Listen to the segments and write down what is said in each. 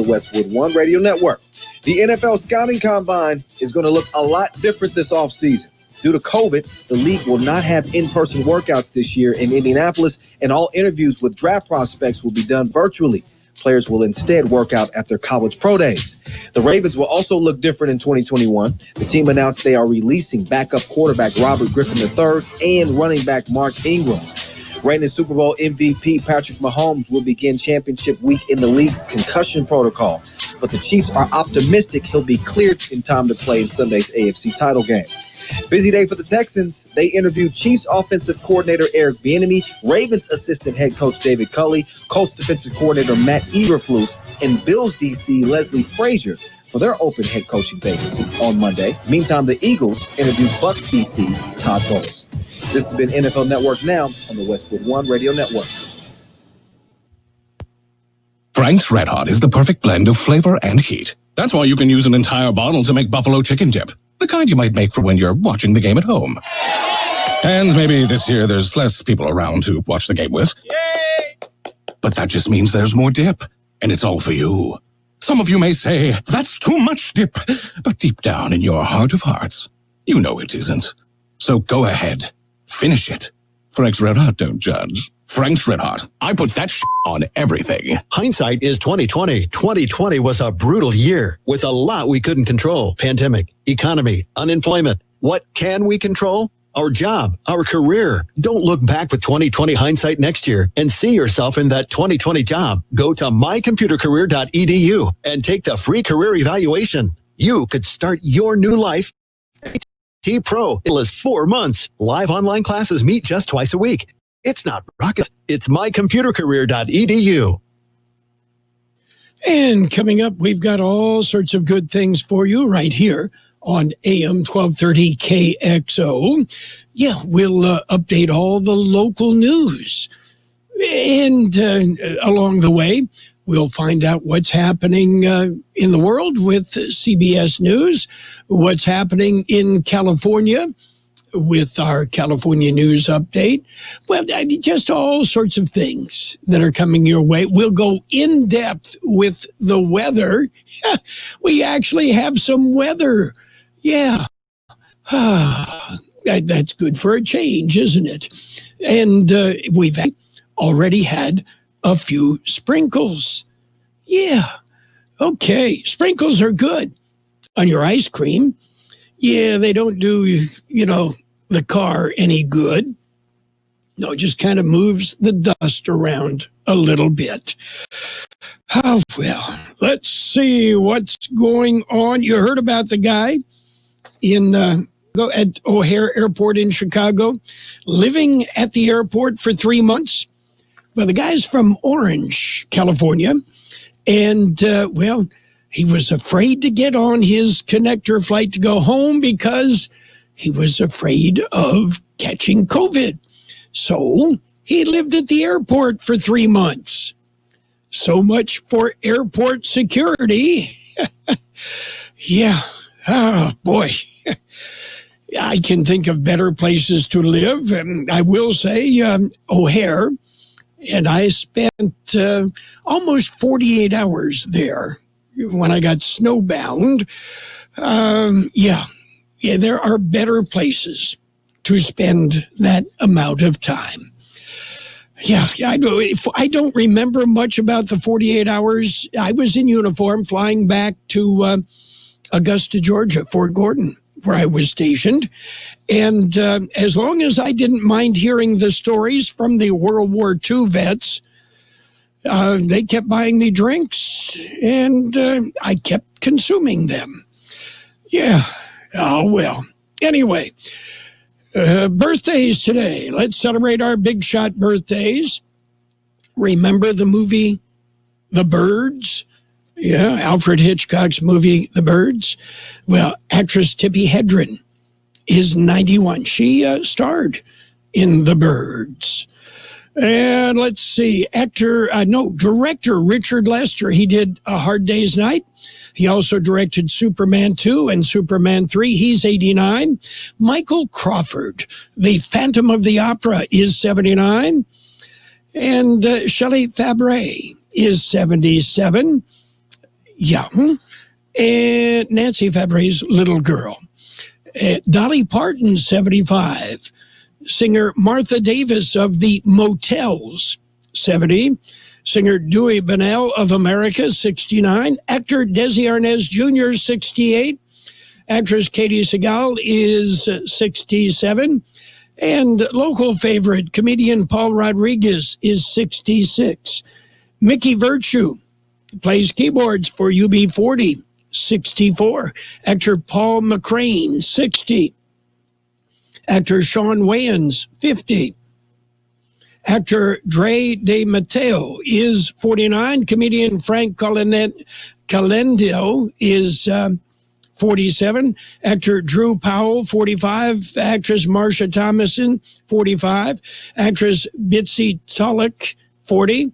Westwood One Radio Network. The NFL Scouting Combine is going to look a lot different this offseason. Due to COVID, the league will not have in-person workouts this year in Indianapolis, and all interviews with draft prospects will be done virtually. Players will instead work out at their college pro days. The Ravens will also look different in 2021. The team announced they are releasing backup quarterback Robert Griffin III and running back Mark Ingram. Reigning Super Bowl MVP Patrick Mahomes will begin championship week in the league's concussion protocol, but the Chiefs are optimistic he'll be cleared in time to play in Sunday's AFC title game. Busy day for the Texans. They interviewed Chiefs offensive coordinator Eric Bieniemy, Ravens assistant head coach David Culley, Colts defensive coordinator Matt Eberflus, and Bills DC Leslie Frazier for their open head coaching vacancy on Monday. Meantime, the Eagles interviewed Bucks DC Todd Bowles. This has been NFL Network Now on the Westwood One Radio Network. Frank's Red Hot is the perfect blend of flavor and heat. That's why you can use an entire bottle to make buffalo chicken dip, the kind you might make for when you're watching the game at home. And maybe this year there's less people around to watch the game with. Yay! But that just means there's more dip, and it's all for you. Some of you may say, that's too much dip, but deep down in your heart of hearts, you know it isn't. So go ahead, finish it. Frank's Red Hot don't judge. Frank's Red Hot. I put that on everything. Hindsight is 2020. 2020 was a brutal year with a lot we couldn't control. Pandemic, economy, unemployment. What can we control? Our job, our career. Don't look back with 2020 hindsight next year and see yourself in that 2020 job. Go to mycomputercareer.edu and take the free career evaluation. You could start your new life. T Pro is 4 months. Live online classes meet just twice a week. It's not rocket. It's mycomputercareer.edu. And coming up, we've got all sorts of good things for you right here on AM 1230 KXO. Yeah, we'll update all the local news. And along the way, we'll find out what's happening in the world with CBS News, what's happening in California with our California News Update. Well, just all sorts of things that are coming your way. We'll go in depth with the weather. We actually have some weather. Yeah. That's good for a change, isn't it? And we've already had a few sprinkles. Yeah. Okay. Sprinkles are good on your ice cream. Yeah, they don't do, the car any good. No, it just kind of moves the dust around a little bit. Oh, well, let's see what's going on. You heard about the guy at O'Hare Airport in Chicago, living at the airport for 3 months. Well, the guy's from Orange, California, and, he was afraid to get on his connector flight to go home because he was afraid of catching COVID. So he lived at the airport for 3 months. So much for airport security. Yeah. Oh, boy. I can think of better places to live. And I will say O'Hare, and I spent almost 48 hours there when I got snowbound. There are better places to spend that amount of time. Yeah, I don't remember much about the 48 hours. I was in uniform flying back to Augusta, Georgia, Fort Gordon, where I was stationed. And as long as I didn't mind hearing the stories from the World War II vets, they kept buying me drinks, and I kept consuming them. Yeah. Oh, well. Anyway, birthdays today. Let's celebrate our big shot birthdays. Remember the movie The Birds? Yeah, Alfred Hitchcock's movie The Birds. Well, actress Tippi Hedren is 91. She starred in The Birds. And let's see, director Richard Lester. He did A Hard Day's Night. He also directed Superman 2 and Superman 3. He's 89. Michael Crawford, the Phantom of the Opera, is 79. And Shelley Fabares is 77. young. And Nancy Fabre's little girl. Dolly Parton, 75. Singer Martha Davis of the Motels, 70. Singer Dewey Bunnell of America, 69. Actor Desi Arnaz Jr., 68. Actress Katie Segal is 67. And local favorite comedian Paul Rodriguez is 66. Mickey Virtue plays keyboards for UB40, 64. Actor Paul McCrane, 60. Actor Sean Wayans, 50. Actor Dre De Matteo is 49. Comedian Frank Calendino is 47. Actor Drew Powell, 45. Actress Marsha Thomason, 45. Actress Bitsy Tulloch, 40.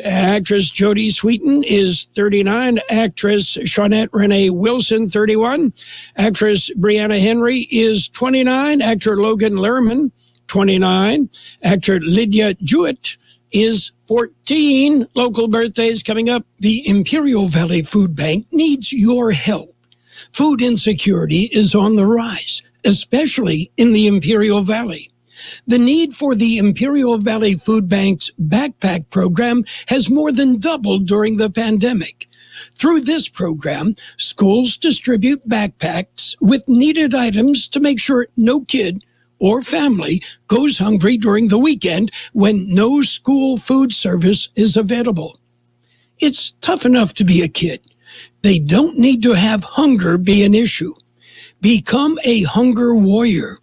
Actress Jodie Sweetin is 39. Actress Shawnette Renee Wilson, 31. Actress Brianna Henry is 29. Actor Logan Lerman, 29. Actor Lydia Jewett is 14. Local birthdays coming up. The Imperial Valley Food Bank needs your help. Food insecurity is on the rise, especially in the Imperial Valley. The need for the Imperial Valley Food Bank's backpack program has more than doubled during the pandemic. Through this program, schools distribute backpacks with needed items to make sure no kid or family goes hungry during the weekend when no school food service is available. It's tough enough to be a kid. They don't need to have hunger be an issue. Become a hunger warrior.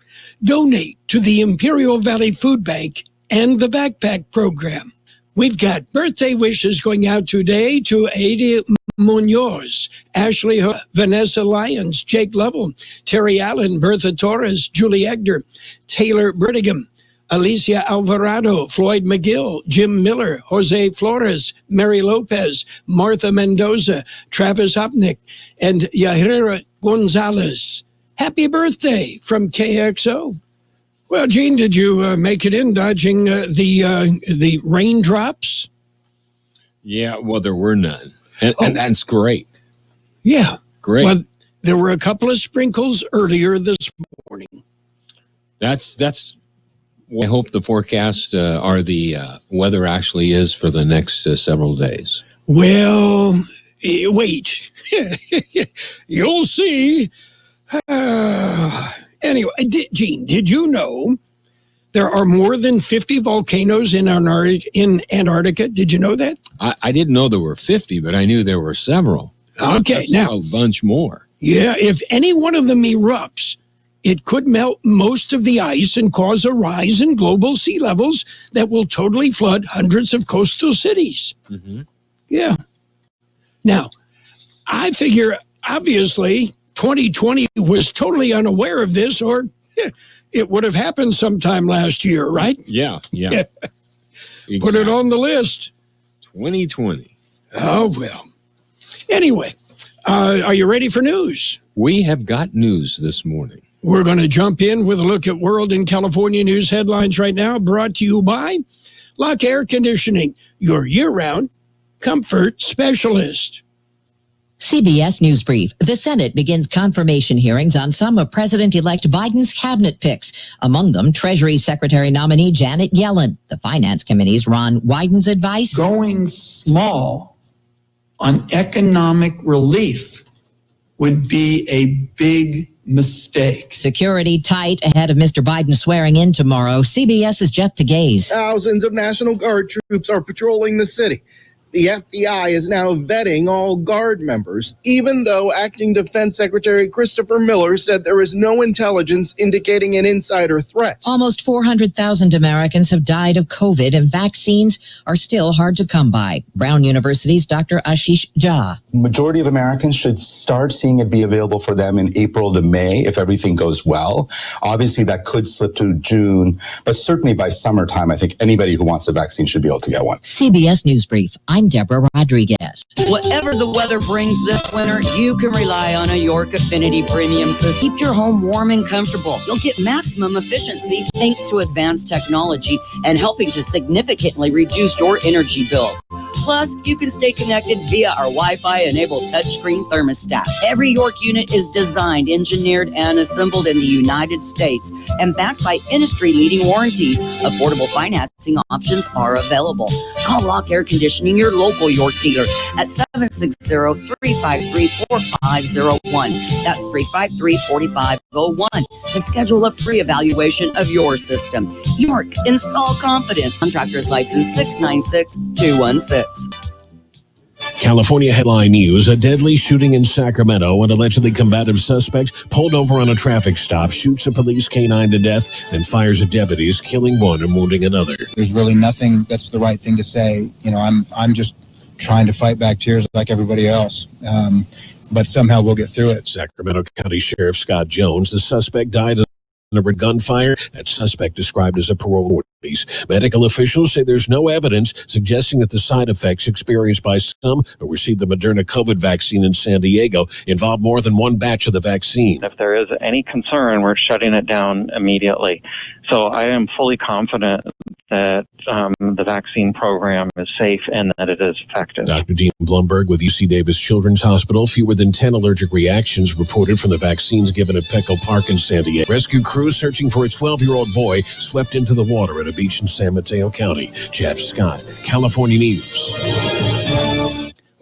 Donate to the Imperial Valley Food Bank and the Backpack Program. We've got birthday wishes going out today to Ada Munoz, Ashley Ho, Vanessa Lyons, Jake Lovell, Terry Allen, Bertha Torres, Julie Egner, Taylor Brittingham, Alicia Alvarado, Floyd McGill, Jim Miller, Jose Flores, Mary Lopez, Martha Mendoza, Travis Hopnick, and Yahira Gonzalez. Happy birthday from KXO. Well, Gene, did you make it in dodging the raindrops? Yeah, well, there were none. And that's great. Yeah. Great. Well, there were a couple of sprinkles earlier this morning. That's I hope the forecast or the weather actually is for the next several days. Well, wait. You'll see. Anyway, Gene, did you know there are more than 50 volcanoes in Antarctica? Did you know that? I didn't know there were 50, but I knew there were several. Okay, That's now a bunch more. Yeah, if any one of them erupts, it could melt most of the ice and cause a rise in global sea levels that will totally flood hundreds of coastal cities. Mm-hmm. Yeah. Now, I figure, obviously, 2020 was totally unaware of this, or it would have happened sometime last year, right? Yeah. Exactly. Put it on the list. 2020. Oh, well. Anyway, are you ready for news? We have got news this morning. We're going to jump in with a look at world and California news headlines right now, brought to you by Lock Air Conditioning, your year-round comfort specialist. CBS News Brief. The Senate begins confirmation hearings on some of President-elect Biden's cabinet picks, among them Treasury Secretary nominee Janet Yellen. The Finance Committee's Ron Wyden's advice: going small on economic relief would be a big mistake. Security tight ahead of Mr. Biden swearing in tomorrow. CBS's Jeff Pegues. Thousands of National Guard troops are patrolling the city. The FBI is now vetting all Guard members, even though Acting Defense Secretary Christopher Miller said there is no intelligence indicating an insider threat. Almost 400,000 Americans have died of COVID, and vaccines are still hard to come by. Brown University's Dr. Ashish Jha. Majority of Americans should start seeing it be available for them in April to May if everything goes well. Obviously, that could slip to June, but certainly by summertime, I think anybody who wants a vaccine should be able to get one. CBS News Brief. I'm Deborah Rodriguez. Whatever the weather brings this winter, you can rely on a York Affinity Premium System. Keep your home warm and comfortable. You'll get maximum efficiency thanks to advanced technology and helping to significantly reduce your energy bills. Plus, you can stay connected via our Wi-Fi-enabled touchscreen thermostat. Every York unit is designed, engineered, and assembled in the United States and backed by industry-leading warranties. Affordable financing options are available. Call Lock Air Conditioning, your local York dealer, at 760-353-4501. That's 353-4501 to schedule a free evaluation of your system. York, install confidence. Contractor's license 696-216. California headline news: a deadly shooting in Sacramento. An allegedly combative suspect pulled over on a traffic stop, shoots a police canine to death, then fires at deputies, killing one and wounding another. There's really nothing that's the right thing to say. You know, I'm just trying to fight back tears like everybody else. But somehow we'll get through it. Sacramento County Sheriff Scott Jones. The suspect died of a gunfire. That suspect described as a parole. Medical officials say there's no evidence suggesting that the side effects experienced by some who received the Moderna COVID vaccine in San Diego involved more than one batch of the vaccine. If there is any concern, we're shutting it down immediately. So I am fully confident that the vaccine program is safe and that it is effective. Dr. Dean Blumberg with UC Davis Children's Hospital. Fewer than 10 allergic reactions reported from the vaccines given at Petco Park in San Diego. Rescue crews searching for a 12-year-old boy swept into the water at a beach in San Mateo County. Jeff Scott, California News.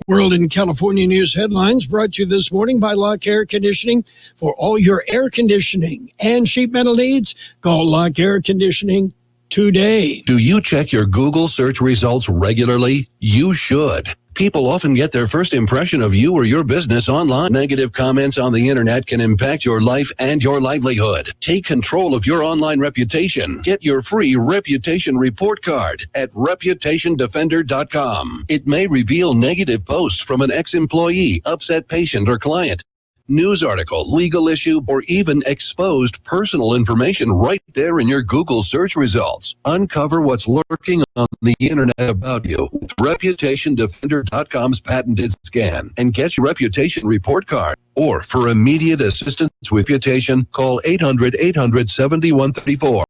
World in California News headlines brought to you this morning by Lock Air Conditioning. For all your air conditioning and sheet metal needs, call Lock Air Conditioning today. Do you check your Google search results regularly? You should. People often get their first impression of you or your business online. Negative comments on the internet can impact your life and your livelihood. Take control of your online reputation. Get your free reputation report card at reputationdefender.com. It may reveal negative posts from an ex-employee, upset patient or client, news article, legal issue, or even exposed personal information right there in your Google search results. Uncover what's lurking on the internet about you with ReputationDefender.com's patented scan and get your reputation report card. Or for immediate assistance with reputation, call 800-800-7134.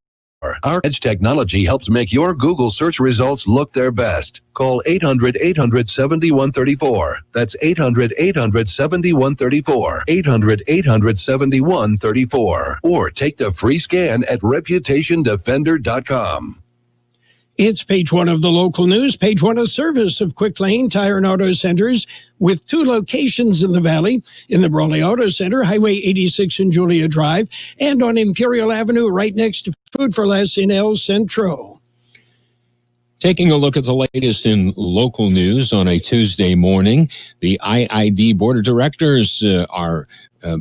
Our edge technology helps make your Google search results look their best. Call 800-800-7134. That's 800-800-7134. 800-800-7134. Or take the free scan at ReputationDefender.com. It's page one of the local news, page one of service of Quick Lane Tire and Auto Centers with 2 locations in the Valley, in the Brawley Auto Center, Highway 86 and Julia Drive, and on Imperial Avenue right next to Food for Less in El Centro. Taking a look at the latest in local news on a Tuesday morning, the IID Board of Directors are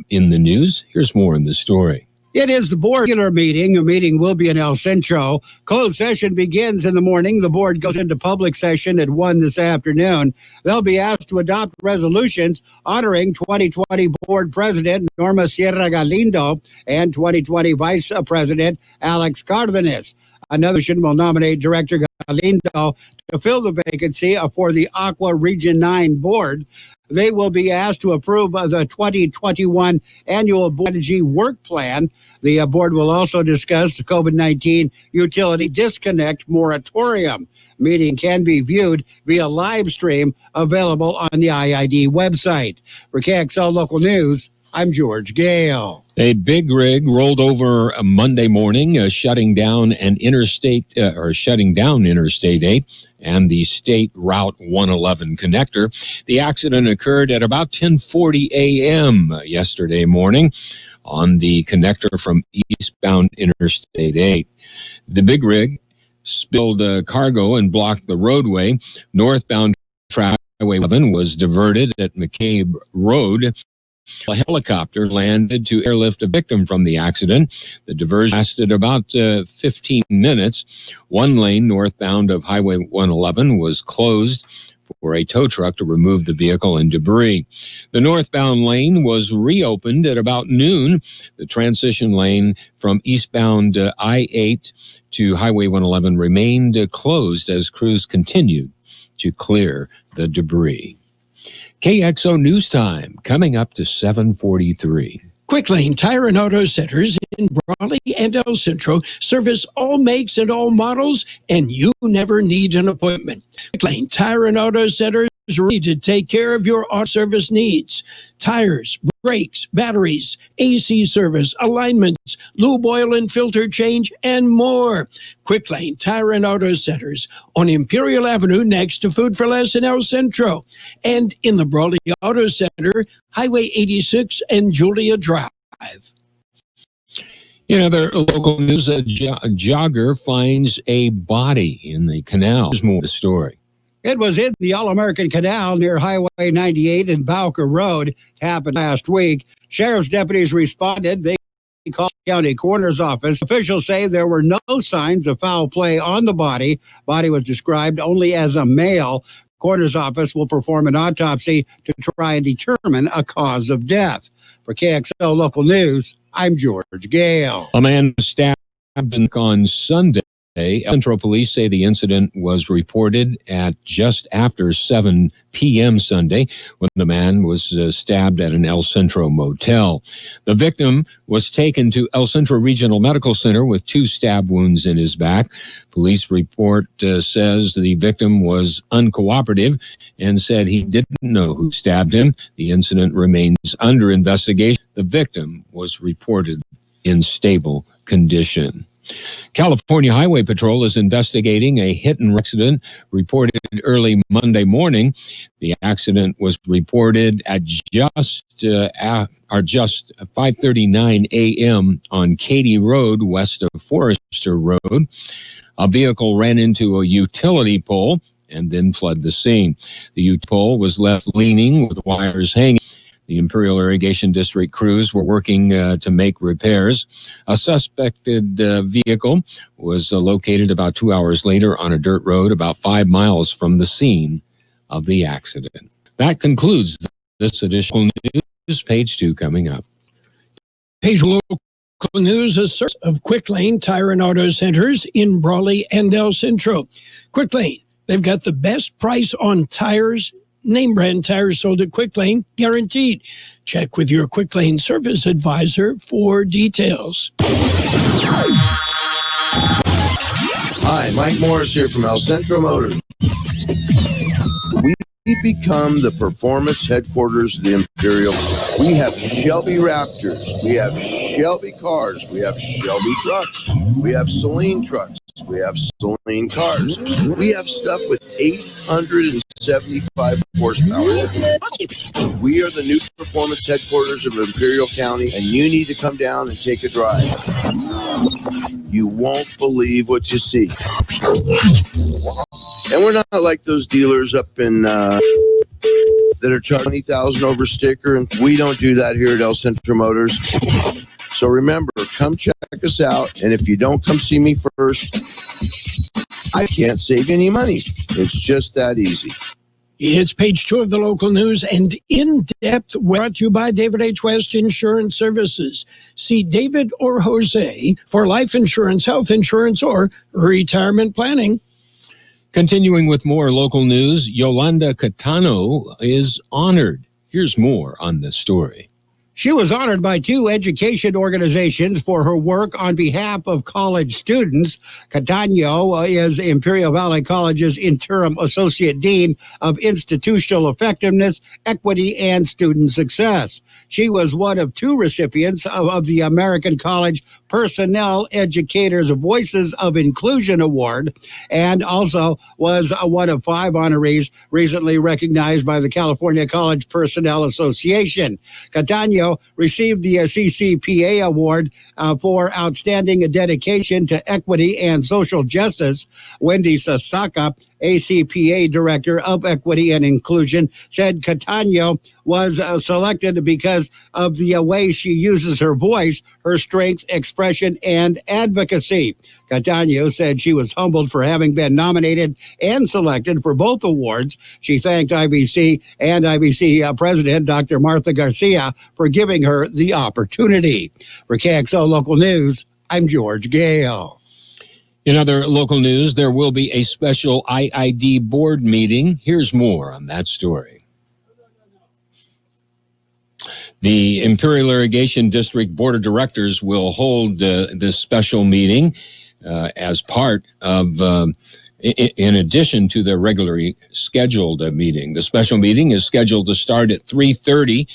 in the news. Here's more in the story. It is the board regular meeting. A meeting will be in El Centro. Closed session begins in the morning. The board goes into public session at 1 this afternoon. They'll be asked to adopt resolutions honoring 2020 board president Norma Sierra Galindo and 2020 vice president Alex Cardenas. Another resolution will nominate Director Galindo to fill the vacancy for the Aqua Region 9 board. They will be asked to approve the 2021 annual board energy work plan. The board will also discuss the COVID-19 utility disconnect moratorium. Meeting can be viewed via live stream available on the IID website. For Kxo Local News, I'm George Gale. A big rig rolled over Monday morning, shutting down Interstate 8 and the State Route 111 connector. The accident occurred at about 10:40 a.m. yesterday morning on the connector from eastbound Interstate 8. The big rig spilled cargo and blocked the roadway. Northbound traffic, Highway 11, was diverted at McCabe Road. A helicopter landed to airlift a victim from the accident. The diversion lasted about 15 minutes. One lane northbound of Highway 111 was closed for a tow truck to remove the vehicle and debris. The northbound lane was reopened at about noon. The transition lane from eastbound I-8 to Highway 111 remained closed as crews continued to clear the debris. KXO News Time, coming up to 7:43. Quick Lane Tire and Auto Centers in Brawley and El Centro service all makes and all models, and you never need an appointment. Quick Lane Tire and Auto Centers is ready to take care of your auto service needs. Tires, brakes, batteries, AC service, alignments, lube oil and filter change, and more. Quick Lane Tire and Auto Centers on Imperial Avenue next to Food for Less in El Centro, and in the Brawley Auto Center, Highway 86 and Julia Drive. In other local news, a jogger finds a body in the canal. Here's more of the story. It was in the All-American Canal near Highway 98 and Bowker Road. It happened last week. Sheriff's deputies responded. They called the county coroner's office. Officials say there were no signs of foul play on the body. Body was described only as a male. Coroner's office will perform an autopsy to try and determine a cause of death. For KXO Local News, I'm George Gale. A man was stabbed on Sunday. El Centro police say the incident was reported at just after 7 p.m. Sunday when the man was stabbed at an El Centro motel. The victim was taken to El Centro Regional Medical Center with 2 stab wounds in his back. Police report says the victim was uncooperative and said he didn't know who stabbed him. The incident remains under investigation. The victim was reported in stable condition. California Highway Patrol is investigating a hit-and-run accident reported early Monday morning. The accident was reported at just 5:39 a.m. on Katy Road, west of Forester Road. A vehicle ran into a utility pole and then fled the scene. The utility pole was left leaning with wires hanging. The Imperial Irrigation District crews were working to make repairs. A suspected vehicle was located about 2 hours later on a dirt road about 5 miles from the scene of the accident. That concludes this edition of news. Page 2 coming up. Page local news, a source of Quick Lane Tire and Auto Centers in Brawley and El Centro. Quick Lane, they've got the best price on tires. Name brand tires sold at Quick Lane, guaranteed. Check with your Quick Lane service advisor for details. Hi, Mike Morris here from El Centro Motors. We become the performance headquarters of the Imperial. We have Shelby Raptors. We have Shelby cars. We have Shelby trucks. We have Celine trucks. We have Celine cars. We have stuff with 875 horsepower. We are the new performance headquarters of Imperial County, and you need to come down and take a drive. You won't believe what you see. And we're not like those dealers up in that are charging $20,000 over sticker, and we don't do that here at El Centro Motors. So remember, come check us out, and if you don't come see me first, I can't save you any money. It's just that easy. It's page 2 of the local news, and in-depth brought to you by David H. West Insurance Services. See David or Jose for life insurance, health insurance, or retirement planning. Continuing with more local news, Yolanda Catano is honored. Here's more on this story. She was honored by 2 education organizations for her work on behalf of college students. Catano is Imperial Valley College's interim associate dean of institutional effectiveness, equity, and student success. She was one of 2 recipients of the American College Personnel Educators Voices of Inclusion Award, and also was one of 5 honorees recently recognized by the California College Personnel Association. Catano received the CCPA Award for outstanding dedication to equity and social justice. Wendy Sasaka, ACPA Director of Equity and Inclusion, said Catano was selected because of the way she uses her voice, her strengths, expression, and advocacy. Catano said she was humbled for having been nominated and selected for both awards. She thanked IBC and IBC President Dr. Martha Garcia for giving her the opportunity. For KXO Local News, I'm George Gale. In other local news, there will be a special IID board meeting. Here's more on that story. The Imperial Irrigation District Board of Directors will hold this special meeting as part of, in addition to their regularly scheduled meeting. The special meeting is scheduled to start at 3:30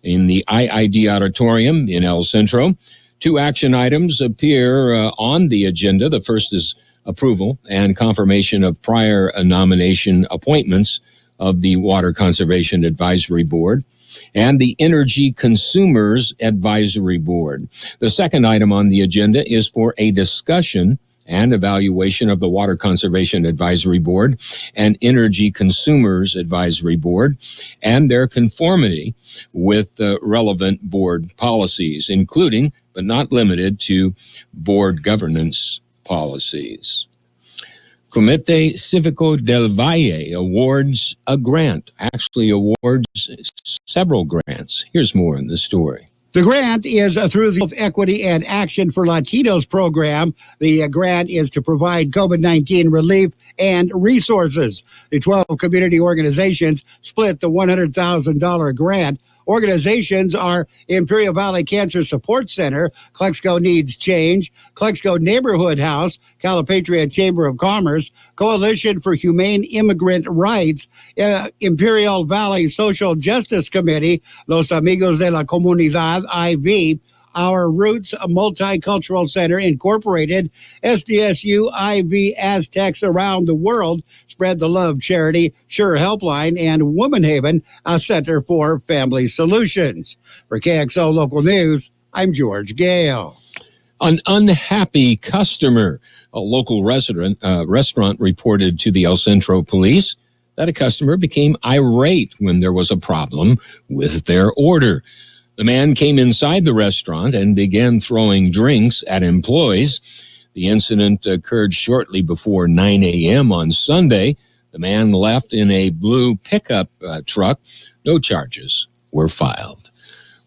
in the IID Auditorium in El Centro. 2 action items appear on the agenda. The first is approval and confirmation of prior nomination appointments of the Water Conservation Advisory Board and the Energy Consumers Advisory Board. The second item on the agenda is for a discussion and evaluation of the Water Conservation Advisory Board and Energy Consumers Advisory Board and their conformity with the relevant board policies, including, but not limited to, board governance policies. Comité Cívico del Valle awards a grant, actually awards several grants. Here's more in the story. The grant is through the Equity and Action for Latinos program. The grant is to provide COVID-19 relief and resources. The 12 community organizations split the $100,000 grant. Organizations are Imperial Valley Cancer Support Center, Kxo Needs Change, Kxo Neighborhood House, Calipatria Chamber of Commerce, Coalition for Humane Immigrant Rights, Imperial Valley Social Justice Committee, Los Amigos de la Comunidad IV, Our Roots Multicultural Center Incorporated, SDSU IV Aztecs Around the World, Spread the Love Charity, Sure Helpline, and Woman Haven, a Center for Family Solutions. For KXO Local News, I'm George Gale. An unhappy customer. A local restaurant reported to the El Centro police that a customer became irate when there was a problem with their order. The man came inside the restaurant and began throwing drinks at employees. The incident occurred shortly before 9 a.m. on Sunday. The man left in a blue pickup truck. No charges were filed.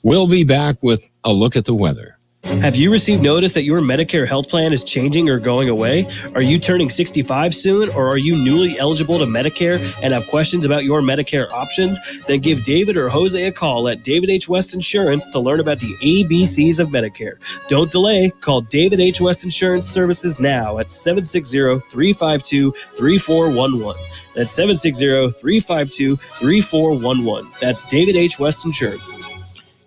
We'll be back with a look at the weather. Have you received notice that your Medicare health plan is changing or going away? Are you turning 65 soon, or are you newly eligible to Medicare and have questions about your Medicare options? Then give David or Jose a call at David H. West Insurance to learn about the ABCs of Medicare. Don't delay. Call David H. West Insurance Services now at 760-352-3411. That's 760-352-3411. That's David H. West Insurance.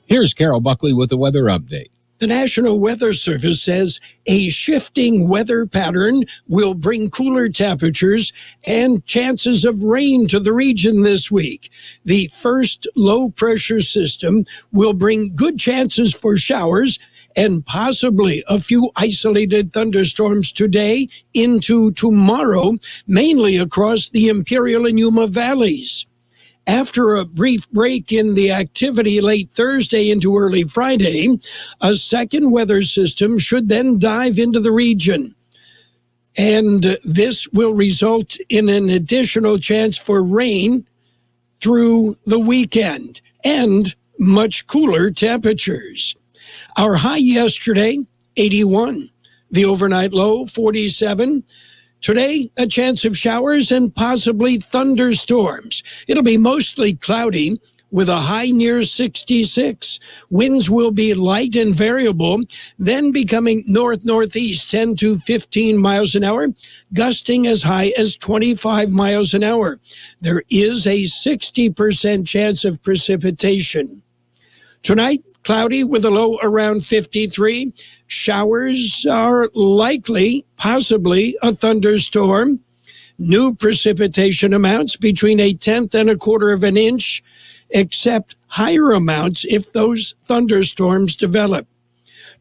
Here's Carroll Buckley with the weather update. The National Weather Service says a shifting weather pattern will bring cooler temperatures and chances of rain to the region this week. The first low-pressure system will bring good chances for showers and possibly a few isolated thunderstorms today into tomorrow, mainly across the Imperial and Yuma valleys. After a brief break in the activity late Thursday into early Friday, a second weather system should then dive into the region. And this will result in an additional chance for rain through the weekend and much cooler temperatures. Our high yesterday, 81. The overnight low, 47. Today, a chance of showers and possibly thunderstorms. It'll be mostly cloudy with a high near 66. Winds will be light and variable, then becoming north-northeast 10 to 15 miles an hour, gusting as high as 25 miles an hour. There is a 60% chance of precipitation. Tonight, cloudy with a low around 53. Showers are likely, possibly a thunderstorm. New precipitation amounts between 1/10 and 1/4 of an inch, except higher amounts if those thunderstorms develop.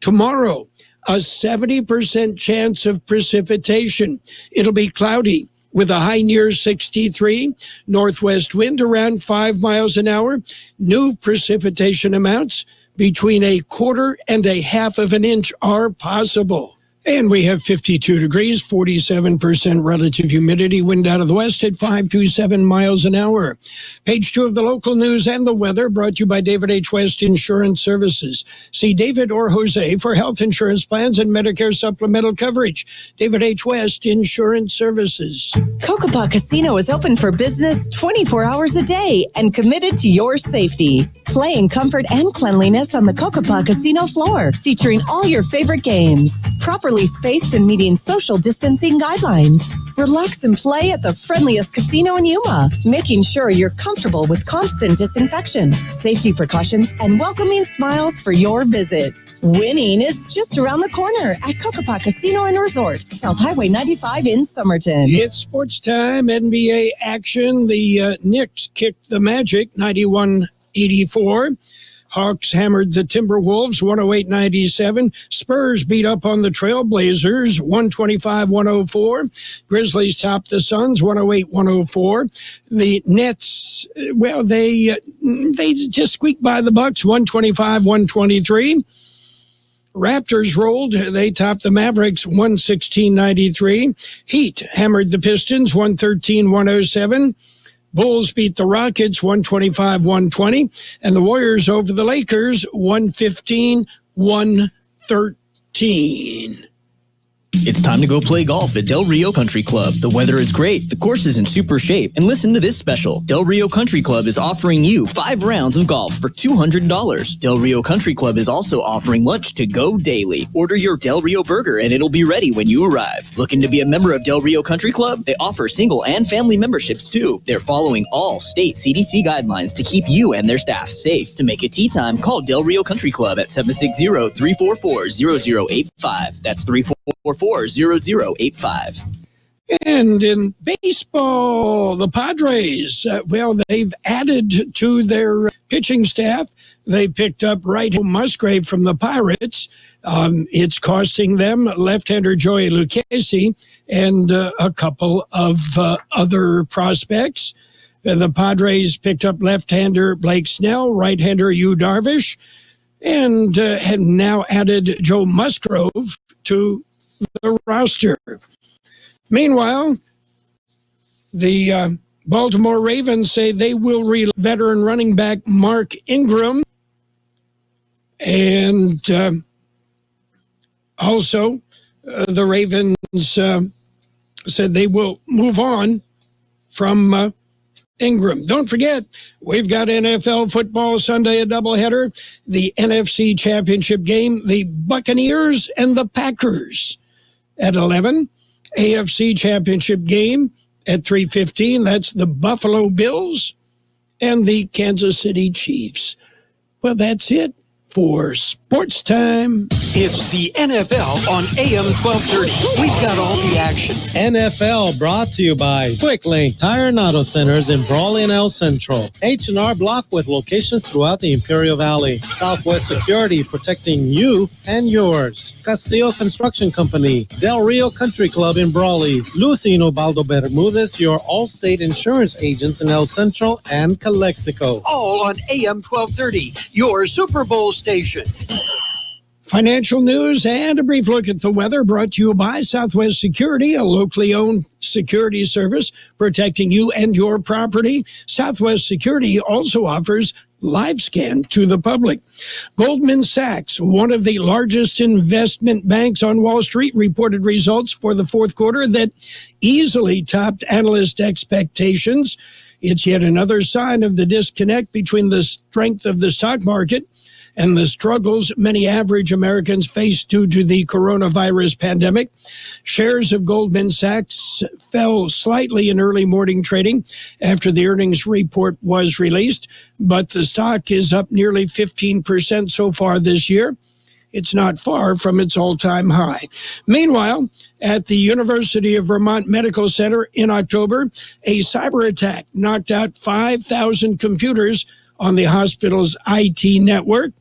Tomorrow, a 70% chance of precipitation. It'll be cloudy with a high near 63, northwest wind around 5 miles an hour. New precipitation amounts between 1/4 and 1/2 of an inch are possible. And we have 52 degrees, 47% relative humidity, wind out of the west at 527 miles an hour. Page 2 of the local news and the weather brought to you by David H. West Insurance Services. See David or Jose for health insurance plans and Medicare supplemental coverage. David H. West Insurance Services. Cocopah Casino is open for business 24 hours a day and committed to your safety. Play in comfort and cleanliness on the Cocopah Casino floor, featuring all your favorite games. Properly spaced and meeting social distancing guidelines. Relax and play at the friendliest casino in Yuma, making sure you're comfortable with constant disinfection, safety precautions, and welcoming smiles for your visit. Winning is just around the corner at Cocopah Casino and Resort, South Highway 95 in Somerton. It's sports time, NBA action. The Knicks kicked the Magic 91-84. Hawks hammered the Timberwolves 108-97. Spurs beat up on the Trailblazers 125-104. Grizzlies topped the Suns 108-104. The Nets, well, they just squeaked by the Bucks 125-123. Raptors rolled. They topped the Mavericks 116-93. Heat hammered the Pistons 113-107. Bulls beat the Rockets 125-120, and the Warriors over the Lakers 115-113. It's time to go play golf at Del Rio Country Club. The weather is great, the course is in super shape, and listen to this special. Del Rio Country Club is offering you 5 rounds of golf for $200. Del Rio Country Club is also offering lunch to go daily. Order your Del Rio burger and it'll be ready when you arrive. Looking to be a member of Del Rio Country Club? They offer single and family memberships too. They're following all state CDC guidelines to keep you and their staff safe. To make it tea time, call Del Rio Country Club at 760-344-0085. That's 344-0085. And in baseball, the Padres, they've added to their pitching staff. They picked up right-hander Musgrave from the Pirates. It's costing them left-hander Joey Lucchesi and a couple of other prospects. The Padres picked up left-hander Blake Snell, right-hander Yu Darvish, and had now added Joe Musgrove to the roster. Meanwhile, the Baltimore Ravens say they will release veteran running back Mark Ingram, and also the Ravens said they will move on from Ingram. Don't forget, we've got NFL football Sunday, a doubleheader, the NFC Championship game, the Buccaneers and the Packers at 11. AFC Championship game at 3:15. That's the Buffalo Bills and the Kansas City Chiefs. Well, that's it for Sports Time. It's the NFL on AM 1230. We've got all the action. NFL brought to you by Quick Link Tire and Auto Centers in Brawley and El Centro. H&R Block with locations throughout the Imperial Valley. Southwest Security protecting you and yours. Castillo Construction Company. Del Rio Country Club in Brawley. Lucy and Ubaldo Bermudez, your all-state insurance agents in El Centro and Calexico. All on AM 1230, your Super Bowl station. Financial news and a brief look at the weather brought to you by Southwest Security, a locally owned security service protecting you and your property. Southwest Security also offers live scan to the public. Goldman Sachs, one of the largest investment banks on Wall Street, reported results for the fourth quarter that easily topped analyst expectations. It's yet another sign of the disconnect between the strength of the stock market and the struggles many average Americans face due to the coronavirus pandemic. Shares of Goldman Sachs fell slightly in early morning trading after the earnings report was released, but the stock is up nearly 15% so far this year. It's not far from its all-time high. Meanwhile, at the University of Vermont Medical Center in October, a cyber attack knocked out 5,000 computers on the hospital's IT network.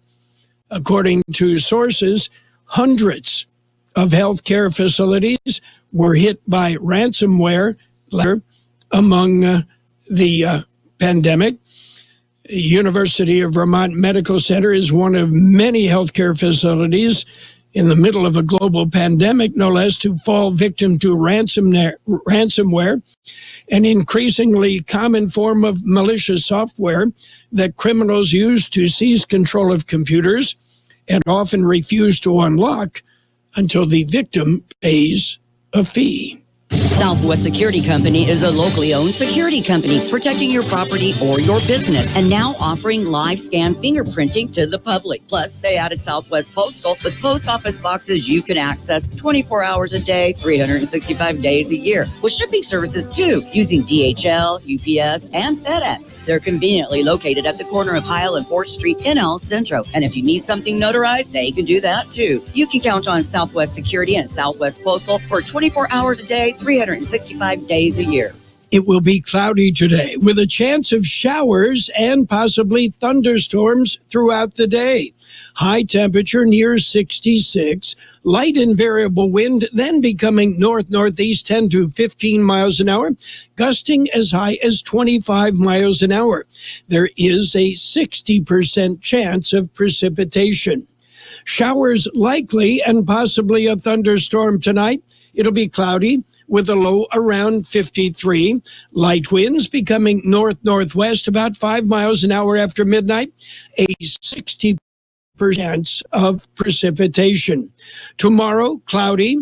According to sources, hundreds of healthcare facilities were hit by ransomware among the pandemic. University of Vermont Medical Center is one of many healthcare facilities in the middle of a global pandemic, no less, to fall victim to ransomware, an increasingly common form of malicious software that criminals use to seize control of computers and often refuse to unlock until the victim pays a fee. Southwest Security Company is a locally owned security company protecting your property or your business, and now offering live scan fingerprinting to the public. Plus, they added Southwest Postal with post office boxes you can access 24 hours a day, 365 days a year, with shipping services too, using DHL, UPS, and FedEx. They're conveniently located at the corner of Heil and 4th Street in El Centro, and if you need something notarized, they can do that too. You can count on Southwest Security and Southwest Postal for 24 hours a day, 365 days a year. It will be cloudy today with a chance of showers and possibly thunderstorms throughout the day. High temperature near 66, light and variable wind, then becoming north-northeast 10 to 15 miles an hour, gusting as high as 25 miles an hour. There is a 60% chance of precipitation. Showers likely and possibly a thunderstorm tonight. It'll be cloudy with a low around 53. Light winds becoming north-northwest about 5 miles an hour after midnight. A 60% chance of precipitation. Tomorrow, cloudy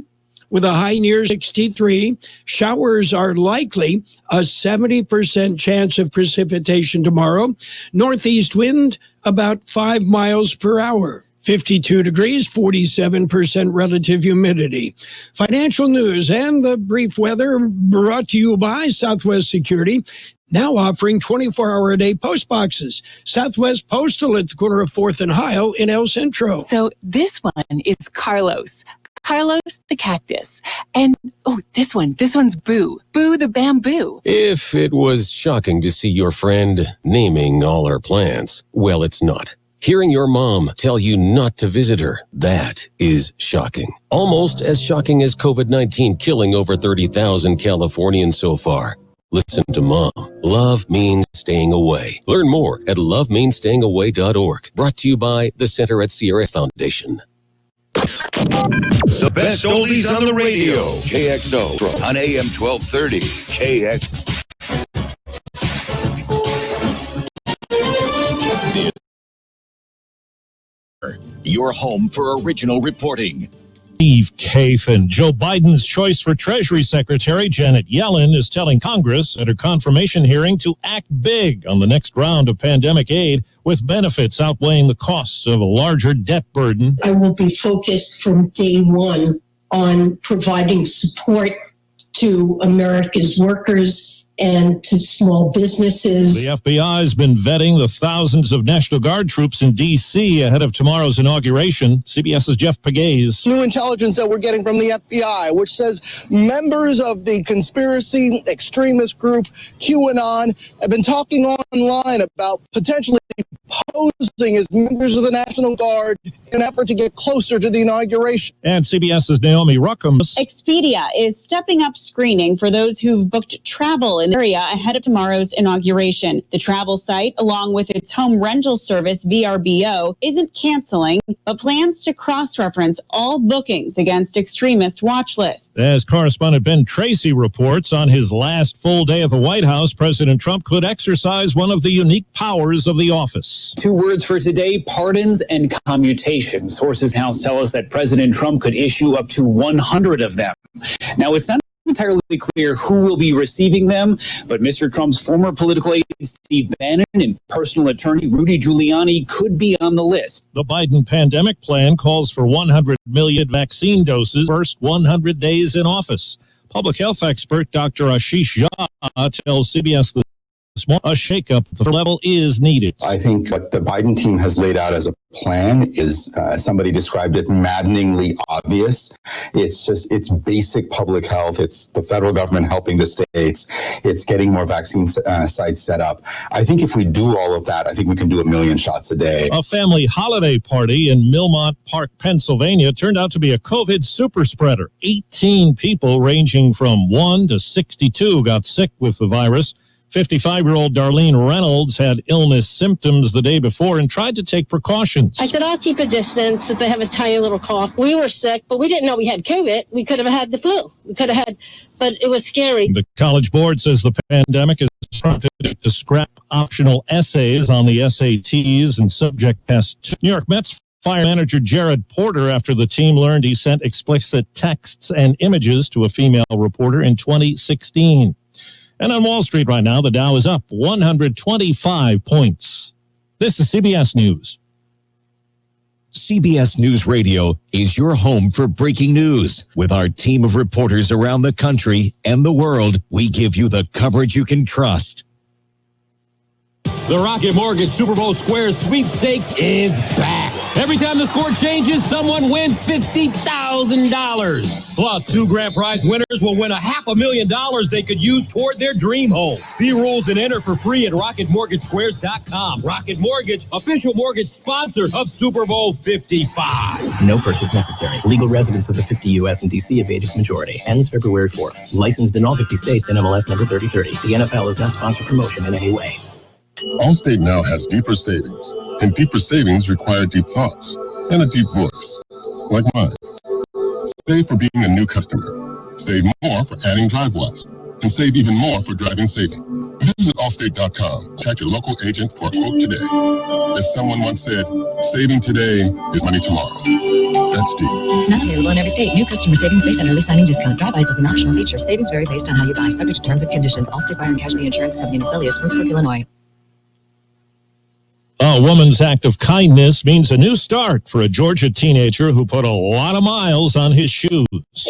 with a high near 63. Showers are likely. A 70% chance of precipitation tomorrow. Northeast wind about 5 miles per hour. 52 degrees, 47% relative humidity. Financial news and the brief weather brought to you by Southwest Security, now offering 24-hour-a-day post boxes. Southwest Postal at the corner of 4th and Heil in El Centro. So this one is Carlos. Carlos the cactus. And, this one's Boo. Boo the bamboo. If it was shocking to see your friend naming all her plants, well, it's not. Hearing your mom tell you not to visit her, that is shocking. Almost as shocking as COVID-19 killing over 30,000 Californians so far. Listen to Mom. Love means staying away. Learn more at lovemeansstayingaway.org. Brought to you by the Center at Sierra Foundation. The best oldies on the radio. KXO on AM 1230. KX. Your home for original reporting. Steve Kaif and Joe Biden's choice for Treasury Secretary Janet Yellen is telling Congress at her confirmation hearing to act big on the next round of pandemic aid, with benefits outweighing the costs of a larger debt burden. I will be focused from day one on providing support to America's workers and to small businesses. The FBI has been vetting the thousands of National Guard troops in D.C. ahead of tomorrow's inauguration. CBS's Jeff Pegues. New intelligence that we're getting from the FBI, which says members of the conspiracy extremist group QAnon have been talking online about potentially posing as members of the National Guard in an effort to get closer to the inauguration. And CBS's Naomi Ruckham. Expedia is stepping up screening for those who've booked travel in the area ahead of tomorrow's inauguration. The travel site, along with its home rental service, VRBO, isn't canceling, but plans to cross-reference all bookings against extremist watch lists. As correspondent Ben Tracy reports, on his last full day at the White House, President Trump could exercise one of the unique powers of the office. 2 words for today: pardons and commutation. Sources now tell us that President Trump could issue up to 100 of them. Now, it's not entirely clear who will be receiving them, but Mr. Trump's former political aide Steve Bannon and personal attorney Rudy Giuliani could be on the list. The Biden pandemic plan calls for 100 million vaccine doses first 100 days in office. Public health expert Dr. Ashish Jha tells CBS a shakeup at the level is needed. I think what the Biden team has laid out as a plan is, somebody described it, maddeningly obvious. It's basic public health. It's the federal government helping the states. It's getting more vaccine sites set up. I think if we do all of that, I think we can do 1 million shots a day. A family holiday party in Millmont Park, Pennsylvania turned out to be a COVID super spreader. 18 people ranging from 1 to 62 got sick with the virus. 55-year-old Darlene Reynolds had illness symptoms the day before and tried to take precautions. I said, I'll keep a distance if they have a tiny little cough. We were sick, but we didn't know we had COVID. We could have had the flu. But it was scary. The College Board says the pandemic has prompted it to scrap optional essays on the SATs and subject tests. New York Mets fire manager Jared Porter after the team learned he sent explicit texts and images to a female reporter in 2016. And on Wall Street right now, the Dow is up 125 points. This is CBS News. CBS News Radio is your home for breaking news. With our team of reporters around the country and the world, we give you the coverage you can trust. The Rocket Mortgage Super Bowl Squares sweepstakes is back. Every time the score changes, someone wins $50,000. Plus, 2 grand prize winners will win $500,000 they could use toward their dream home. See rules and enter for free at RocketMortgageSquares.com. Rocket Mortgage, official mortgage sponsor of Super Bowl 55. No purchase necessary. Legal residents of the 50 U.S. and D.C. of age of majority. Ends February 4th. Licensed in all 50 states. NMLS number 3030. The NFL is not sponsored promotion in any way. Allstate now has deeper savings, and deeper savings require deep thoughts and a deep voice, like mine. Save for being a new customer. Save more for adding DriveWise, and save even more for driving safely. Visit Allstate.com. Catch your local agent for a quote today. As someone once said, saving today is money tomorrow. That's deep. Not available in every state. New customer savings based on early signing discount. DriveWise is an optional feature. Savings vary based on how you buy. Subject to terms and conditions. Allstate Fire and Casualty Insurance Company and affiliates, Northbrook, Illinois. A woman's act of kindness means a new start for a Georgia teenager who put a lot of miles on his shoes.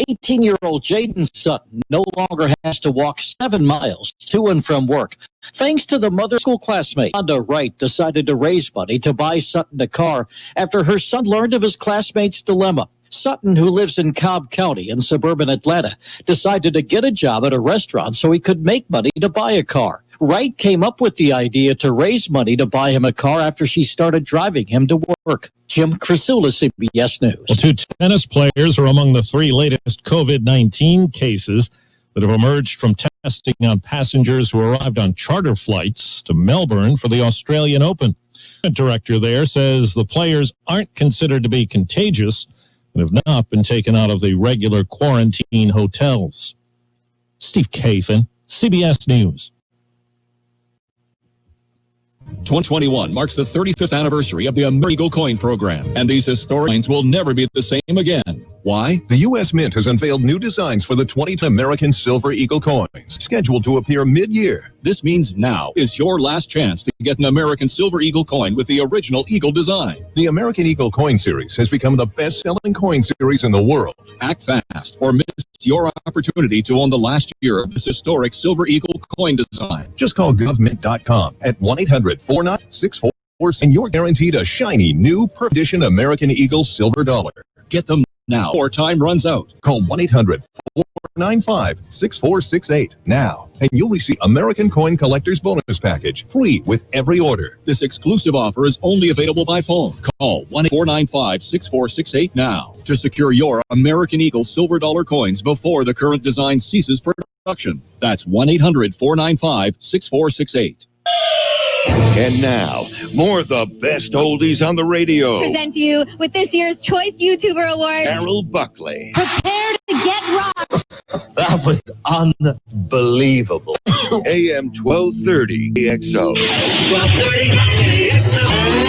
18-year-old Jaden Sutton no longer has to walk 7 miles to and from work. Thanks to the mother school classmate, Rhonda Wright decided to raise money to buy Sutton a car after her son learned of his classmate's dilemma. Sutton, who lives in Cobb County in suburban Atlanta, decided to get a job at a restaurant so he could make money to buy a car. Wright came up with the idea to raise money to buy him a car after she started driving him to work. Jim Crisula, CBS News. Well, 2 tennis players are among the 3 latest COVID-19 cases that have emerged from testing on passengers who arrived on charter flights to Melbourne for the Australian Open. The director there says the players aren't considered to be contagious and have not been taken out of the regular quarantine hotels. Steve Kathan, CBS News. 2021 marks the 35th anniversary of the American Eagle Coin Program, and these historic coins will never be the same again. Why? The U.S. Mint has unveiled new designs for the 20 American Silver Eagle coins, scheduled to appear mid-year. This means now is your last chance to get an American Silver Eagle coin with the original Eagle design. The American Eagle Coin Series has become the best-selling coin series in the world. Act fast or miss your opportunity to own the last year of this historic Silver Eagle coin design. Just call govmint.com at 1-800-4964 and you're guaranteed a shiny new per-edition American Eagle silver dollar. Get them now or time runs out. Call 1-800-495-6468 now, and you'll receive American Coin Collector's Bonus Package free with every order. This exclusive offer is only available by phone. Call 1-495-6468 now to secure your American Eagle silver dollar coins before the current design ceases production. That's 1-800-495-6468. And now, more of the best oldies on the radio. Present to you with this year's Choice YouTuber Award, Carroll Buckley. Prepare to get rocked. That was unbelievable. AM 1230 Kxo. 1230 Kxo.